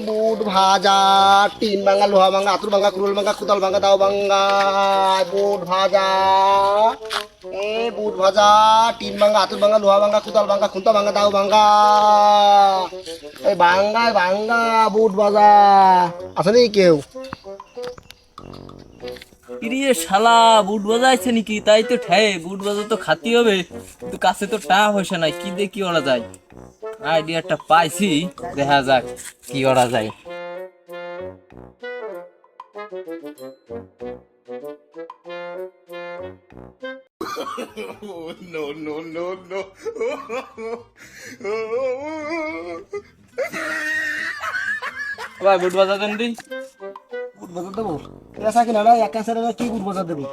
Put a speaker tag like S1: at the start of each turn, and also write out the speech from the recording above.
S1: বুট ভাজা, টিন ভাঙা, লোহা ভাঙা, আতুর ভাঙা, কুরুল ভাঙা, কুদাল ভাঙা, দাও ভাঙা। বুট ভাজা, বুট ভাজা, টিন ভাঙা, আতুর ভাঙা, লোহা ভাঙা, কুদাল ভাঙা, খুন্তা ভাঙা, দাও ভাঙা। ভাঙ্গায় ভাঙ্গা বুট ভাজা। আছে নাকি কেউ?
S2: ইরিয়ে শালা, বুট বাজাইছে নাকি? তাই তো ঠ্যায়, বুট বাজা তো খাতি হবে, কিন্তু কাছে তো টাকা পয়সা নাই, কি দিয়ে কি ওরা যায়। আইডিয়াটা পাইছি, দেখা যাক কি ওরা যায়। ভাই বুট বাজা দেন দি।
S1: বুট ভাজা দেবো? এসা কিনা না, এক ক্যান্সার কি বুট ভাজা দেবো?